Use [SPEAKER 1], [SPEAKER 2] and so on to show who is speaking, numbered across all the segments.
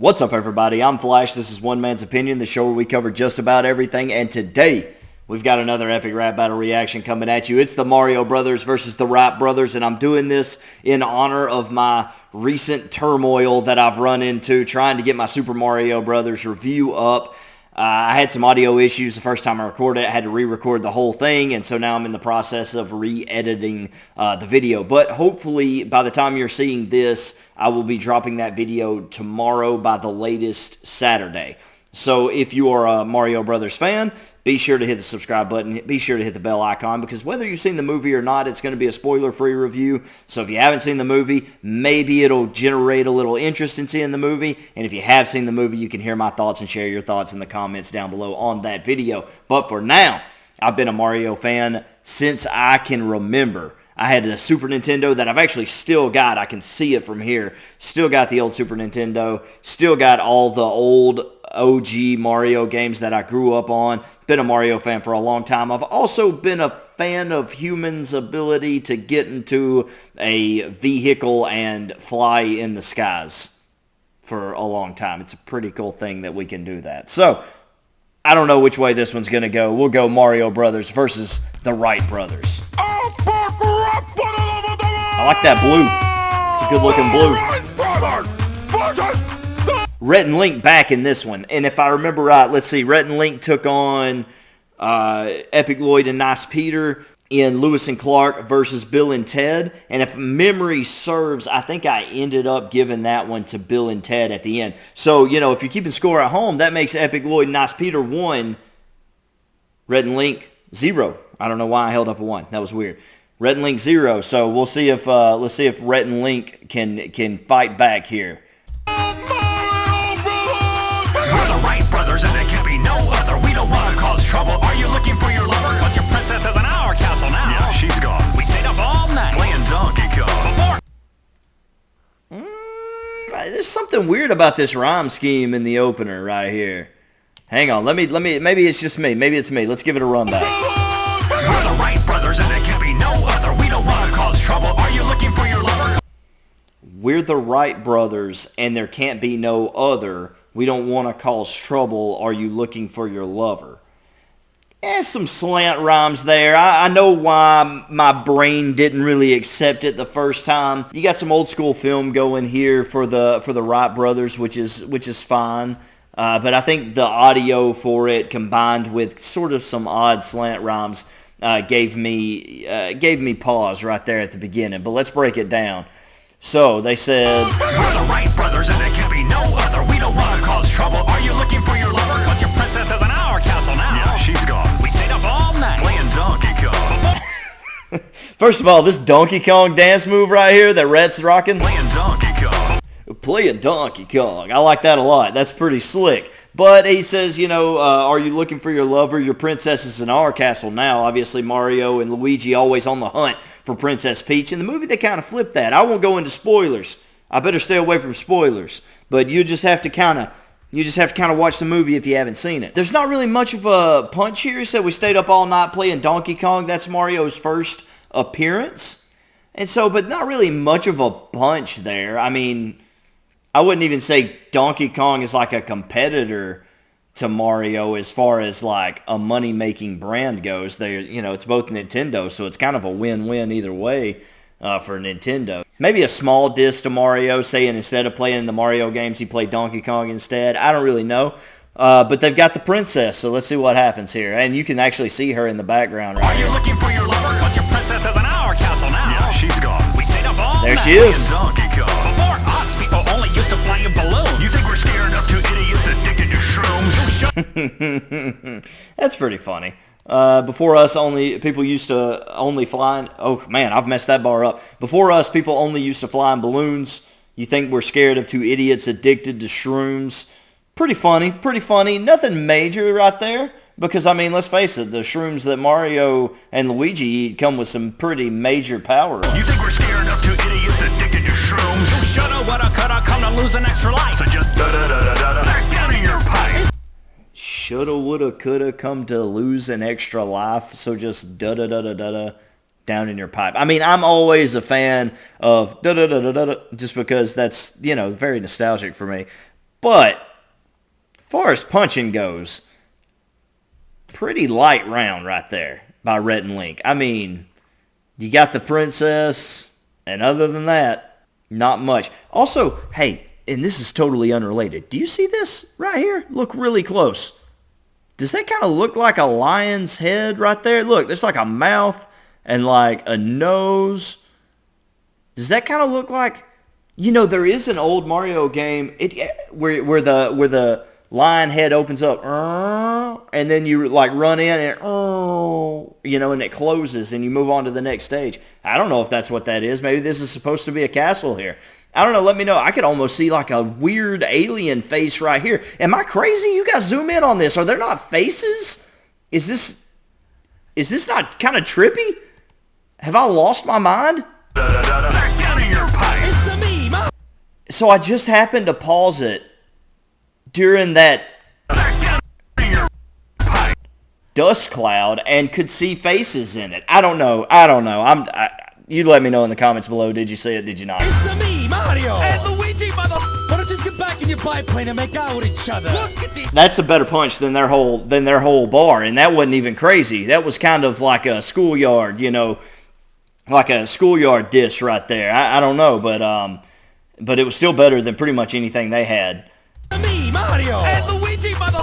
[SPEAKER 1] What's up, everybody? I'm Flash. This is One Man's Opinion, the show where we cover just about everything. And today, we've got another epic rap battle reaction coming at you. It's the Mario Brothers versus the Wright Brothers, and I'm doing this in honor of my recent turmoil that I've run into trying to get my Super Mario Brothers review up. I had some audio issues the first time I recorded it. I had to re-record the whole thing, and so now I'm in the process of re-editing the video. But hopefully, by the time you're seeing this, I will be dropping that video tomorrow by the latest Saturday. So if you are a Mario Brothers fan, be sure to hit the subscribe button. Be sure to hit the bell icon, because whether you've seen the movie or not, it's going to be a spoiler-free review. So if you haven't seen the movie, maybe it'll generate a little interest in seeing the movie. And if you have seen the movie, you can hear my thoughts and share your thoughts in the comments down below on that video. But for now, I've been a Mario fan since I can remember. I had a Super Nintendo that I've actually still got. I can see it from here. Still got the old Super Nintendo. Still got all the old OG Mario games that I grew up on. Been a Mario fan for a long time. I've also been a fan of humans' ability to get into a vehicle and fly in the skies for a long time. It's a pretty cool thing that we can do that. So, I don't know which way this one's going to go. We'll go Mario Brothers versus the Wright Brothers. I like that blue. It's a good looking blue. Rhett and Link back in this one. And if I remember right, let's see, Rhett and Link took on Epic Lloyd and Nice Peter in Lewis and Clark versus Bill and Ted. And if memory serves, I think I ended up giving that one to Bill and Ted at the end. So, you know, if you're keeping score at home, that makes Epic Lloyd and Nice Peter 1, Rhett and Link 0. I don't know why I held up a 1. That was weird. Rhett and Link 0. So we'll see if let's see if Rhett and Link can fight back here.
[SPEAKER 2] We're the Wright Brothers, and there can be no other. We don't want to cause trouble. Are you looking for your lover? Cause your princess is in our castle now. Yeah, she's gone. We stayed up all night playing Donkey Kong.
[SPEAKER 1] There's something weird about this rhyme scheme in the opener right here. Hang on, let me. Maybe it's just me. Maybe it's me. Let's give it a run back.
[SPEAKER 2] We're the Wright Brothers, and there can be no other. We don't want to cause trouble. Are you looking for your lover?
[SPEAKER 1] We're the Wright Brothers, and there can't be no other. We don't want to cause trouble. Are you looking for your lover? Some slant rhymes there. I know why my brain didn't really accept it the first time. You got some old school film going here for the Wright Brothers, which is fine. But I think the audio for it, combined with sort of some odd slant rhymes, gave me pause right there at the beginning. But let's break it down. So they said,
[SPEAKER 2] we're the Wright Brothers, and there can be no other. We don't want to cause trouble. Are you looking for your lover? Cause your princess is in our castle now. Yeah, she's gone. We stayed up all night playing Donkey Kong.
[SPEAKER 1] First of all, this Donkey Kong dance move right here that Rhett's rocking.
[SPEAKER 2] Playing Donkey Kong.
[SPEAKER 1] Playing Donkey Kong. I like that a lot. That's pretty slick. But he says, you know, are you looking for your lover? Your princess is in our castle now. Obviously, Mario and Luigi always on the hunt for Princess Peach. In the movie, they kind of flipped that. I won't go into spoilers. I better stay away from spoilers. But you just have to kind of watch the movie if you haven't seen it. There's not really much of a punch here. He said we stayed up all night playing Donkey Kong. That's Mario's first appearance. And so, but not really much of a punch there. I mean, I wouldn't even say Donkey Kong is like a competitor to Mario as far as like a money-making brand goes. It's both Nintendo, so it's kind of a win-win either way for Nintendo. Maybe a small diss to Mario, saying instead of playing the Mario games, he played Donkey Kong instead. I don't really know. But they've got the princess, so let's see what happens here. And you can actually see her in the background right here.
[SPEAKER 2] Are you looking for your lover? Cause your princess is in our castle now. Yeah, she's gone. We stayed up all
[SPEAKER 1] there
[SPEAKER 2] night
[SPEAKER 1] she is.
[SPEAKER 2] Donkey Kong. Before us, people only used to fly in balloons. You think we're scared up to idiots addicted to shrooms?
[SPEAKER 1] That's pretty funny. Before us, people used to only fly in, oh man, I've messed that bar up. Before us, people only used to fly in balloons. You think we're scared of two idiots addicted to shrooms? Pretty funny. Nothing major right there. Because, I mean, let's face it, the shrooms that Mario and Luigi eat come with some pretty major power-ups.
[SPEAKER 2] You think we're scared up to idiots addicted to shrooms? Who shoulda, woulda, coulda, come to lose an extra life? So just da-da-da-da-da-da, back down in your pipe.
[SPEAKER 1] Shoulda, woulda, coulda, come to lose an extra life, so just da-da-da-da-da-da down in your pipe. I mean, I'm always a fan of da-da-da-da-da-da just because that's, you know, very nostalgic for me. But as far as punching goes, pretty light round right there by Rhett and Link. I mean, you got the princess, and other than that, not much. Also, hey, and this is totally unrelated. Do you see this right here? Look really close. Does that kind of look like a lion's head right there? Look, there's like a mouth and like a nose. Does that kind of look like, you know, there is an old Mario game where the lion head opens up, and then you like run in and you know, and it closes and you move on to the next stage. I don't know if that's what that is. Maybe this is supposed to be a castle here. I don't know. Let me know. I could almost see like a weird alien face right here. Am I crazy? You guys zoom in on this. Are there not faces? Is this not kind of trippy? Have I lost my mind? So I just happened to pause it during that dust cloud and could see faces in it. I don't know. You let me know in the comments below. Did you see it? Did you not?
[SPEAKER 3] It's me, Mario! And Luigi, mother... Why don't you just get back in your biplane and make out with each other? Look at these...
[SPEAKER 1] That's a better punch than their whole bar, and that wasn't even crazy. That was kind of like a schoolyard, you know, like a schoolyard dish right there. I don't know, but it was still better than pretty much anything they had.
[SPEAKER 3] Me, Mario! And Luigi, mother...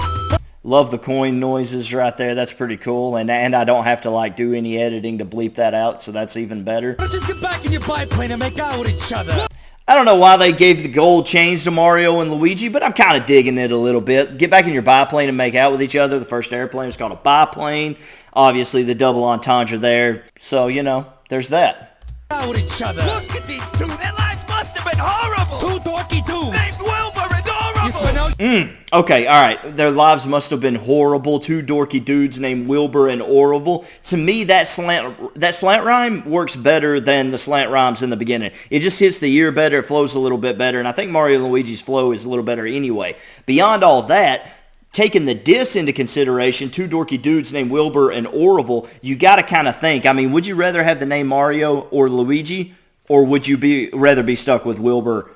[SPEAKER 1] Love the coin noises right there. That's pretty cool. And I don't have to like do any editing to bleep that out, so that's even better.
[SPEAKER 3] Just get back in your biplane and make out with each other.
[SPEAKER 1] I don't know why they gave the gold chains to Mario and Luigi, but I'm kind of digging it a little bit. Get back in your biplane and make out with each other. The first airplane was called a biplane. Obviously, the double entendre there. So, you know, there's that.
[SPEAKER 3] Out with each other. Look at these two. Their lives must have been horrible. Two dorky dudes. Named Wilbur and Orville.
[SPEAKER 1] Okay, all right. Their lives must have been horrible. Two dorky dudes named Wilbur and Orville. To me, that slant rhyme works better than the slant rhymes in the beginning. It just hits the ear better. It flows a little bit better. And I think Mario and Luigi's flow is a little better anyway. Beyond all that, taking the diss into consideration, two dorky dudes named Wilbur and Orville, you got to kind of think. I mean, would you rather have the name Mario or Luigi? Or would you rather be stuck with Wilbur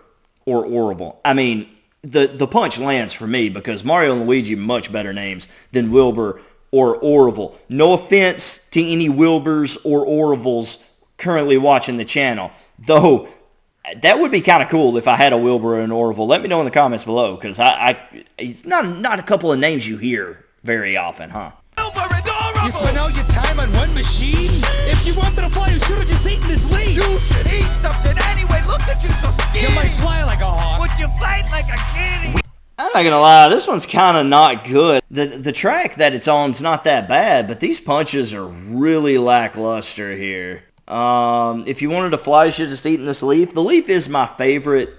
[SPEAKER 1] or Orville? I mean, the punch lands for me because Mario and Luigi are much better names than Wilbur or Orville. No offense to any Wilburs or Orvilles currently watching the channel, though that would be kind of cool if I had a Wilbur and Orville. Let me know in the comments below because it's not a couple of names you hear very often, huh?
[SPEAKER 3] Wilbur and Orville! You spent all your time on one machine? If you wanted to fly, you should have just eaten this leaf. You should eat something anyway. Look at you, so skinny. You might fly like a hawk. Would you fight like a kitty?
[SPEAKER 1] I'm not gonna lie, this one's kind of not good. The track that it's on is not that bad, but these punches are really lackluster here. If you wanted to fly, you should have just eaten this leaf. The leaf is my favorite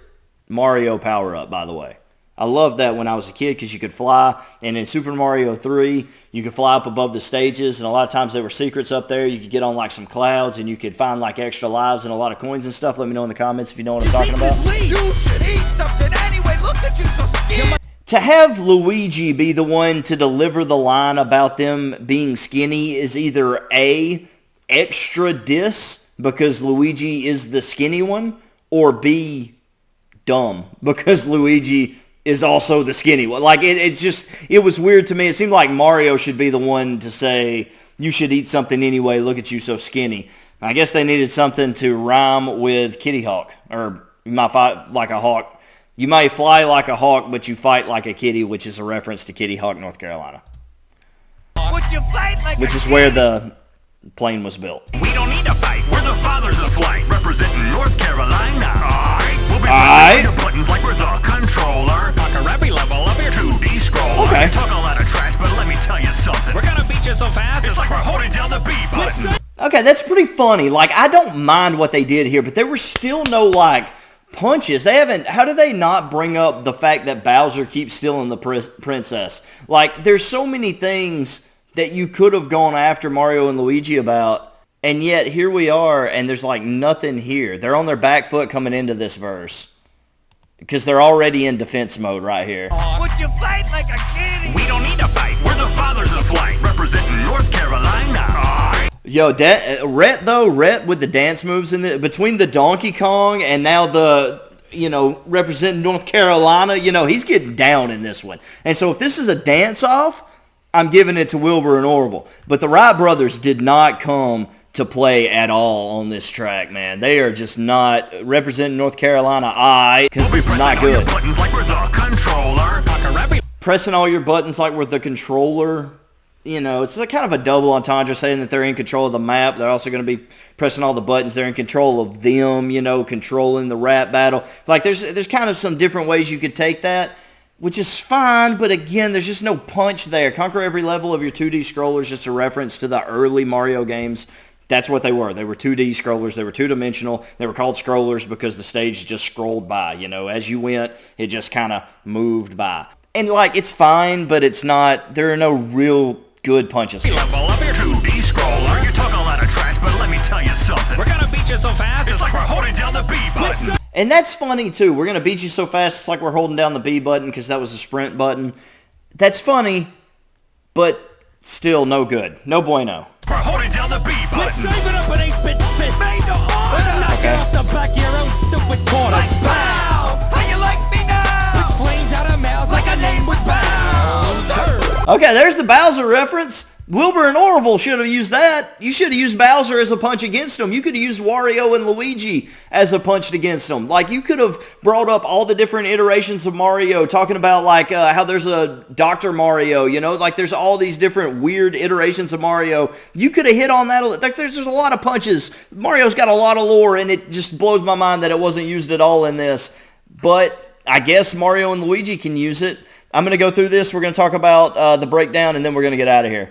[SPEAKER 1] Mario power-up, by the way. I loved that when I was a kid because you could fly, and in Super Mario 3, you could fly up above the stages, and a lot of times there were secrets up there. You could get on like some clouds, and you could find like extra lives and a lot of coins and stuff. Let me know in the comments if you know what I'm talking about.
[SPEAKER 3] You should eat something anyway. Look at you, so skinny.
[SPEAKER 1] To have Luigi be the one to deliver the line about them being skinny is either A, extra diss because Luigi is the skinny one, or B, dumb because Luigi is also the skinny one. Like, it was weird to me. It seemed like Mario should be the one to say, you should eat something anyway, look at you so skinny. I guess they needed something to rhyme with Kitty Hawk, or you might fight like a hawk. You may fly like a hawk, but you fight like a kitty, which is a reference to Kitty Hawk, North Carolina.
[SPEAKER 3] Would you fight like
[SPEAKER 1] which is where the plane was built.
[SPEAKER 2] We don't need to fight. We're the fathers of flight, representing North Carolina. Alright, we'll be
[SPEAKER 1] Alright.
[SPEAKER 2] your buttons like we're the controller. Talk a rappy level up your 2D scroll.
[SPEAKER 1] Okay.
[SPEAKER 2] Talk a lot of trash, but let me tell you something. We're gonna beat you so fast, it's like we're holding down the B button.
[SPEAKER 1] Okay, that's pretty funny. Like, I don't mind what they did here, but there were still no, like, punches. How do they not bring up the fact that Bowser keeps stealing the princess? Like, there's so many things that you could have gone after Mario and Luigi about, and yet here we are, and there's like nothing here. They're on their back foot coming into this verse because they're already in defense mode right here.
[SPEAKER 3] Would you fight like a kitty?
[SPEAKER 2] We don't need to fight. We're the fathers of flight, representing North Carolina.
[SPEAKER 1] Yo, Rhett with the dance moves between the Donkey Kong and now the representing North Carolina, he's getting down in this one. And so if this is a dance-off, I'm giving it to Wilbur and Orville. But the Wright brothers did not come to play at all on this track, man. They are just not representing North Carolina, because this is not good. Pressing all your buttons like we're the controller. It's like kind of a double entendre saying that they're in control of the map. They're also going to be pressing all the buttons. They're in control of them, controlling the rap battle. Like there's kind of some different ways you could take that, which is fine, but again, there's just no punch there. Conquer every level of your 2D scrollers, just a reference to the early Mario games. That's what they were. They were 2D scrollers. They were two-dimensional. They were called scrollers because the stage just scrolled by. As you went, it just kind of moved by. And, it's fine, but it's not, there are no real good punches.
[SPEAKER 2] Level up your 2D scroller. You're talking a lot of trash, but let me tell you something. We're going to beat you so fast, it's like we're holding down the B button.
[SPEAKER 1] And that's funny, too. We're going to beat you so fast, it's like we're holding down the B button because that was the sprint button. That's funny, but still no good. No bueno.
[SPEAKER 2] We're holding down the B button.
[SPEAKER 3] Let's save it up an 8-bit fist. Made to order. Knock it off the back of your own stupid corner. Like Bow. How you like me now? Spit flames out of mouths like a name was Bowser.
[SPEAKER 1] Okay, there's the Bowser reference. Wilbur and Orville should have used that. You should have used Bowser as a punch against them. You could have used Wario and Luigi as a punch against them. You could have brought up all the different iterations of Mario, talking about, how there's a Dr. Mario, there's all these different weird iterations of Mario. You could have hit on that. There's a lot of punches. Mario's got a lot of lore, and it just blows my mind that it wasn't used at all in this. But I guess Mario and Luigi can use it. I'm going to go through this. We're going to talk about the breakdown, and then we're going to get out of here.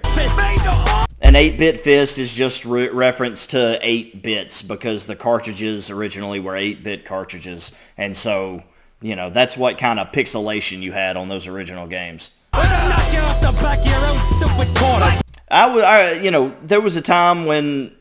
[SPEAKER 1] An 8-bit fist is just reference to 8 bits because the cartridges originally were 8-bit cartridges. And so, that's what kind of pixelation you had on those original games.
[SPEAKER 3] Knock you off the back of your own stupid corner.
[SPEAKER 1] There was a time when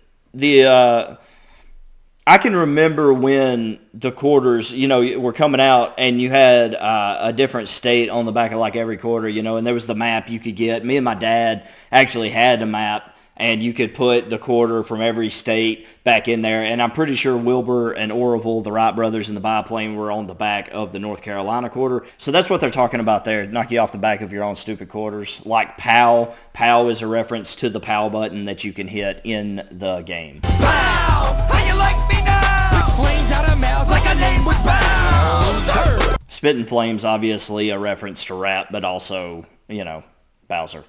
[SPEAKER 1] I can remember when the quarters, were coming out and you had a different state on the back of every quarter, and there was the map you could get. Me and my dad actually had a map, and you could put the quarter from every state back in there. And I'm pretty sure Wilbur and Orville, the Wright brothers in the biplane, were on the back of the North Carolina quarter. So that's what they're talking about there. Knock you off the back of your own stupid quarters. Like POW. POW is a reference to the POW button that you can hit in the game.
[SPEAKER 3] Pow! How you like me now? Spit flames out of mouths like a name was Bowser.
[SPEAKER 1] Spitting Flames, obviously a reference to rap, but also, Bowser.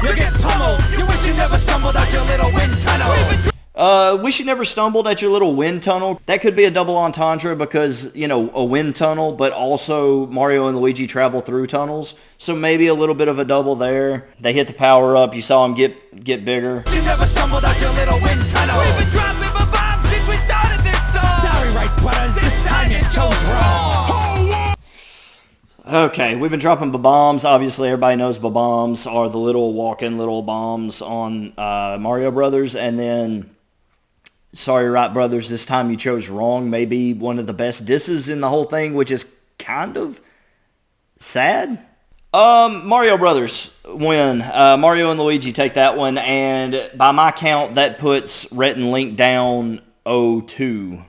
[SPEAKER 3] You get pummeled. You wish you never stumbled out your little wind tunnel.
[SPEAKER 1] Wish you never stumbled at your little wind tunnel. That could be a double entendre because, a wind tunnel, but also Mario and Luigi travel through tunnels. So maybe a little bit of a double there. They hit the power up. You saw them get bigger.
[SPEAKER 3] You never stumbled out your little wind tunnel. We've been dropping my bombs since we started this song. Sorry, Wright brothers. This time you chose wrong.
[SPEAKER 1] Okay, we've been dropping bombs. Obviously, everybody knows bombs are the little walking little bombs on Mario Brothers. And then, sorry, Wright Brothers, this time you chose wrong. Maybe one of the best disses in the whole thing, which is kind of sad. Mario Brothers win. Mario and Luigi take that one. And by my count, that puts Rhett and Link down 0-2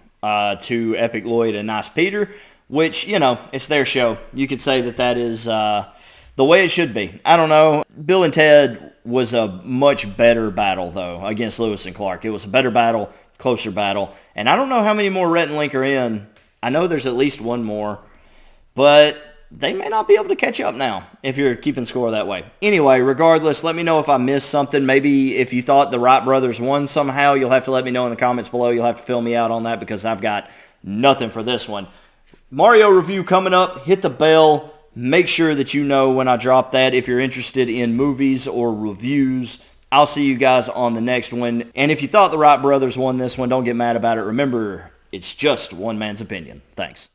[SPEAKER 1] to Epic Lloyd and Nice Peter. Which, it's their show. You could say that is the way it should be. I don't know. Bill and Ted was a much better battle, though, against Lewis and Clark. It was a better battle, closer battle. And I don't know how many more Rhett and Link are in. I know there's at least one more. But they may not be able to catch up now if you're keeping score that way. Anyway, regardless, let me know if I missed something. Maybe if you thought the Wright brothers won somehow, you'll have to let me know in the comments below. You'll have to fill me out on that because I've got nothing for this one. Mario review coming up. Hit the bell. Make sure that you know when I drop that. If you're interested in movies or reviews, I'll see you guys on the next one. And if you thought the Wright brothers won this one, don't get mad about it. Remember, it's just one man's opinion. Thanks.